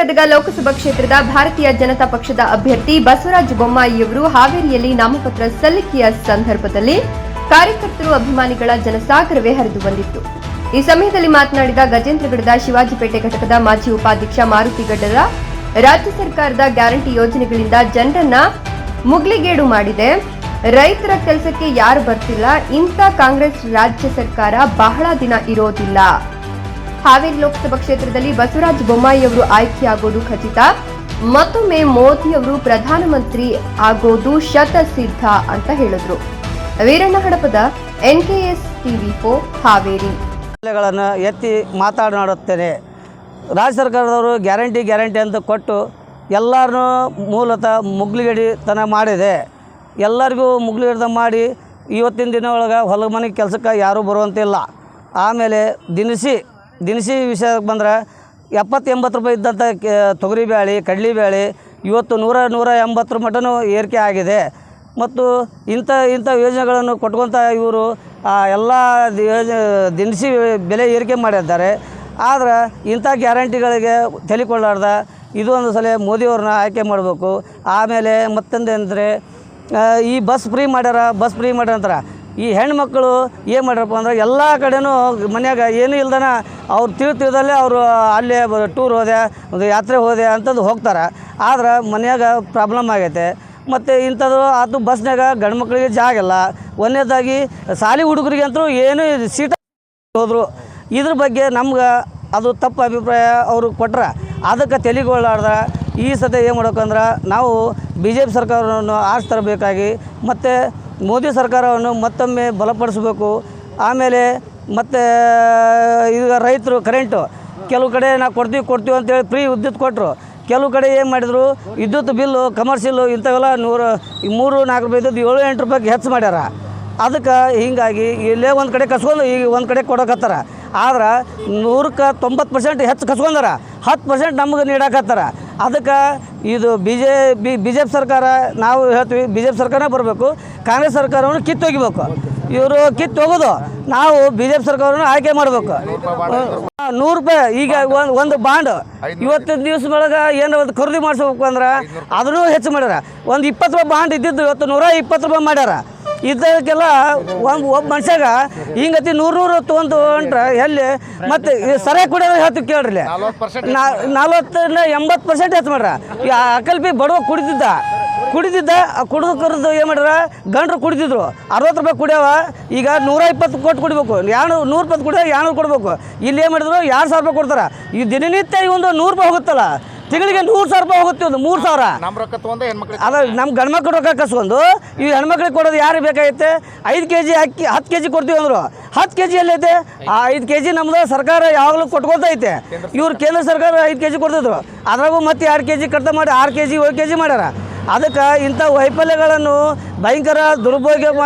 ಗದಗ ಲೋಕಸಭಾ ಕ್ಷೇತ್ರದ ಭಾರತೀಯ ಜನತಾ ಪಕ್ಷದ ಅಭ್ಯರ್ಥಿ ಬಸವರಾಜ ಬೊಮ್ಮಾಯಿಯವರು ಹಾವೇರಿಯಲ್ಲಿ ನಾಮಪತ್ರ ಸಲ್ಲಿಕೆಯ ಸಂದರ್ಭದಲ್ಲಿ ಕಾರ್ಯಕರ್ತರು ಅಭಿಮಾನಿಗಳ ಜನಸಾಗರವೇ ಹರಿದು ಬಂದಿತ್ತು. ಈ ಸಮಯದಲ್ಲಿ ಮಾತನಾಡಿದ ಗಜೇಂದ್ರಗಡದ ಶಿವಾಜಿಪೇಟೆ ಘಟಕದ ಮಾಜಿ ಉಪಾಧ್ಯಕ್ಷ ಮಾರುತಿಗಡ್ಡರ, ರಾಜ್ಯ ಸರ್ಕಾರದ ಗ್ಯಾರಂಟಿ ಯೋಜನೆಗಳಿಂದ ಜನರನ್ನ ಮುಗ್ಲಿಗೇಡು ಮಾಡಿದೆ. ರೈತರ ಕೆಲಸಕ್ಕೆ ಯಾರು ಬರ್ತಿಲ್ಲ. ಇಂಥ ಕಾಂಗ್ರೆಸ್ ರಾಜ್ಯ ಸರ್ಕಾರ ಬಹಳ ದಿನ ಇರೋದಿಲ್ಲ. ಹಾವೇರಿ ಲೋಕಸಭಾ ಕ್ಷೇತ್ರದಲ್ಲಿ ಬಸವರಾಜ ಬೊಮ್ಮಾಯಿಯವರು ಆಯ್ಕೆಯಾಗೋದು ಖಚಿತ. ಮತ್ತೊಮ್ಮೆ ಮೋದಿ ಅವರು ಪ್ರಧಾನಮಂತ್ರಿ ಆಗೋದು ಶತಸಿದ್ಧ ಅಂತ ಹೇಳಿದ್ರು. Veeranna Hadapada, NKS TV4 Haveri. ಎತ್ತಿ ಮಾತನಾಡುತ್ತೇನೆ. ರಾಜ್ಯ ಸರ್ಕಾರದವರು ಗ್ಯಾರಂಟಿ ಅಂತ ಕೊಟ್ಟು ಎಲ್ಲರನ್ನೂ ಮೂಲತಃ ಮುಗ್ಲಿಗಡಿತನ ಮಾಡಿದೆ. ಎಲ್ಲರಿಗೂ ಮುಗ್ಲಿಗಡಿತ ಮಾಡಿ ಇವತ್ತಿನ ದಿನ ಒಳಗೆ ಹೊಲ ಮನೆ ಕೆಲಸಕ್ಕೆ ಯಾರೂ ಬರುವಂತಿಲ್ಲ. ಆಮೇಲೆ ದಿನಸಿ ವಿಷಯಕ್ಕೆ ಬಂದ್ರೆ 70-80 ರೂಪಾಯಿ ಇದ್ದಂಥ ತೊಗರಿಬೇಳೆ ಕಡಲೆಬೇಳೆ ಇವತ್ತು 100-180 ಮಟನೂ ಏರಿಕೆ ಆಗಿದೆ. ಮತ್ತು ಇಂಥ ಯೋಜನೆಗಳನ್ನು ಕೊಟ್ಕೊತ ಇವರು ಎಲ್ಲ ದಿನಸಿ ಬೆಲೆ ಏರಿಕೆ ಮಾಡಿದ್ದಾರೆ. ಆದರೆ ಇಂಥ ಗ್ಯಾರಂಟಿಗಳಿಗೆ ತಲೆಕೊಳ್ಳಾರ್ದ ಇದು ಒಂದು ಸಲ ಮೋದಿಯವ್ರನ್ನ ಆಯ್ಕೆ ಮಾಡಬೇಕು. ಆಮೇಲೆ ಮತ್ತೊಂದೇನೆಂದರೆ ಈ ಬಸ್ ಫ್ರೀ ಮಾಡ್ಯಾರ ಅಂತಾರೆ. ಈ ಹೆಣ್ಮಕ್ಳು ಏನು ಮಾಡ್ಯಾರಪ್ಪ ಅಂದ್ರೆ ಎಲ್ಲ ಕಡೆನೂ ಮನ್ಯಾಗ ಏನೂ ಇಲ್ದನ ಅವ್ರು ತಿಳಿದಲ್ಲೇ ಅವರು ಅಲ್ಲೇ ಟೂರ್ ಹೋದೆ, ಒಂದು ಯಾತ್ರೆ ಹೋದೆ ಅಂತಂದು ಹೋಗ್ತಾರೆ. ಆದ್ರೆ ಮನ್ಯಾಗ ಪ್ರಾಬ್ಲಮ್ ಆಗೈತೆ. ಮತ್ತು ಇಂಥದ್ದು ಅದು ಬಸ್ನಾಗ ಗಂಡು ಮಕ್ಕಳಿಗೆ ಜಾಗ ಇಲ್ಲ. ಒಂದನೇದಾಗಿ ಶಾಲೆ ಹುಡುಗರಿಗೆ ಅಂತೂ ಏನು ಸೀಟ ಹೋದರು. ಇದ್ರ ಬಗ್ಗೆ ನಮ್ಗೆ ಅದು ತಪ್ಪು ಅಭಿಪ್ರಾಯ ಅವರು ಕೊಟ್ರೆ ಅದಕ್ಕೆ ತಲೆಗೊಳ್ಳಾರ್ದ ಈ ಸತಿ ಏನು ಮಾಡ್ಬೇಕಂದ್ರೆ ನಾವು BJP ಸರ್ಕಾರವನ್ನು ಆರಿಸ್ತರಬೇಕಾಗಿ ಮತ್ತು ಮೋದಿ ಸರ್ಕಾರವನ್ನು ಮತ್ತೊಮ್ಮೆ ಬಲಪಡಿಸಬೇಕು. ಆಮೇಲೆ ಮತ್ತು ಈಗ ರೈತರು ಕರೆಂಟು ಕೆಲವು ಕಡೆ ನಾವು ಕೊಡ್ತೀವಿ ಅಂತೇಳಿ ಫ್ರೀ ವಿದ್ಯುತ್ ಕೊಟ್ಟರು. ಕೆಲವು ಕಡೆ ಏನು ಮಾಡಿದರು, ವಿದ್ಯುತ್ ಬಿಲ್ಲು ಕಮರ್ಷಿಯಲ್ಲು ಇಂಥವೆಲ್ಲ 3-4 ರೂಪಾಯಿ ಇದ್ದದ್ದು 7-8 ರೂಪಾಯಿಗೆ ಹೆಚ್ಚು ಮಾಡ್ಯಾರ. ಅದಕ್ಕೆ ಹೀಗಾಗಿ ಇಲ್ಲೇ ಒಂದು ಕಡೆ ಕಸ್ಕೊಂಡು ಈಗ ಒಂದು ಕಡೆ ಕೊಡೋಕತ್ತಾರ. ಆದ್ರೆ 100% ಹೆಚ್ಚು ಕಸ್ಕೊಂಡಾರ, 10% ನಮಗೆ ನೀಡಾಕತ್ತಾರ. ಅದಕ್ಕೆ ಇದು BJP ಸರ್ಕಾರ ನಾವು ಹೇಳ್ತೀವಿ, BJP ಸರ್ಕಾರನೇ ಬರಬೇಕು. ಕಾಂಗ್ರೆಸ್ ಸರ್ಕಾರವನ್ನು ಕಿತ್ತೊಗಿಬೇಕು. ಇವರು ಕಿತ್ತೋಗೋದು, ನಾವು BJP ಸರ್ಕಾರವನ್ನು ಆಯ್ಕೆ ಮಾಡಬೇಕು. 100 ರೂಪಾಯಿ ಈಗ ಒಂದು ಬಾಂಡ್ ಇವತ್ತಿನ ದಿವಸ ಒಳಗೆ ಏನು ಒಂದು ಖರೀದಿ ಮಾಡಿಸ್ಬೇಕು ಅಂದ್ರೆ ಅದನ್ನೂ ಹೆಚ್ಚು ಮಾಡ್ಯಾರ. ಒಂದು 20 ರೂಪಾಯಿ ಬಾಂಡ್ ಇದ್ದಿದ್ದು ಇವತ್ತು 120 ರೂಪಾಯಿ ಮಾಡ್ಯಾರ. ಇದಕ್ಕೆಲ್ಲ ಒಬ್ಬ ಮನುಷ್ಯಾಗ ಹಿಂಗತಿ 100 ತೊಗೊಂಡ್ರೆ ಎಲ್ಲಿ ಮತ್ತು ಸರಿಯಾಗಿ ಕುಡಿಯೋದು ಹೇಳ್ತೀವಿ ಕೇಳ್ರಿ. 40-80% ಹೆಚ್ಚು ಮಾಡ್ಯಾರ. ಈ ಅಕಲ್ಪಿ ಬಡವ ಕುಡಿದಿದ್ದ ಕುಡಿದು ಏನು ಮಾಡ್ಯಾರ, ಗಂಡ್ರು ಕುಡಿದಿದ್ರು 60 ರೂಪಾಯಿ ಕುಡಿಯವ ಈಗ 120 ಕೊಟ್ಟು ಕುಡಿಬೇಕು. 120 ಕುಡಿಯೋ 200 ಕೊಡಬೇಕು. ಇಲ್ಲಿ ಏನು ಮಾಡಿದ್ರು 2000 ರೂಪಾಯಿ ಕೊಡ್ತಾರೆ. ಈ ದಿನನಿತ್ಯ ಈ ಒಂದು 100 ರೂಪಾಯಿ ಹೋಗುತ್ತಲ್ಲ, ತಿಂಗಳಿಗೆ 100,000 ರೂಪಾಯಿ ಹೋಗುತ್ತೆ. ಒಂದು 3,000 ಅದ ನಮ್ಮ ಗಂಡ್ಮಕ್ಳು ರೊಕ್ಕ ಕಸ್ಕೊಂಡು ಈ ಹೆಣ್ಮಕ್ಳಿಗೆ ಕೊಡೋದು ಯಾರಿಗೆ ಬೇಕಾಗೈತೆ? 5 kg ಅಕ್ಕಿ 10 kg ಕೊಡ್ತೀವಿ ಅಂದರು. 10 kg ಎಲ್ಲೈತೆ? ಆ 5 kg ನಮ್ದು ಸರ್ಕಾರ ಯಾವಾಗಲೂ ಕೊಟ್ಕೊಳ್ತೈತೆ. ಇವ್ರು ಕೇಂದ್ರ ಸರ್ಕಾರ 5 kg ಕೊಡ್ತಿದ್ರು. ಅದ್ರಾಗೂ ಮತ್ತೆ 2 kg ಕಡಿತ ಮಾಡಿ 6 kg 7 kg ಮಾಡ್ಯಾರ. ಅದಕ್ಕೆ ಇಂಥ ವೈಫಲ್ಯಗಳನ್ನು ಭಯಂಕರ ದುರುಪಯೋಗ ಮಾಡಿ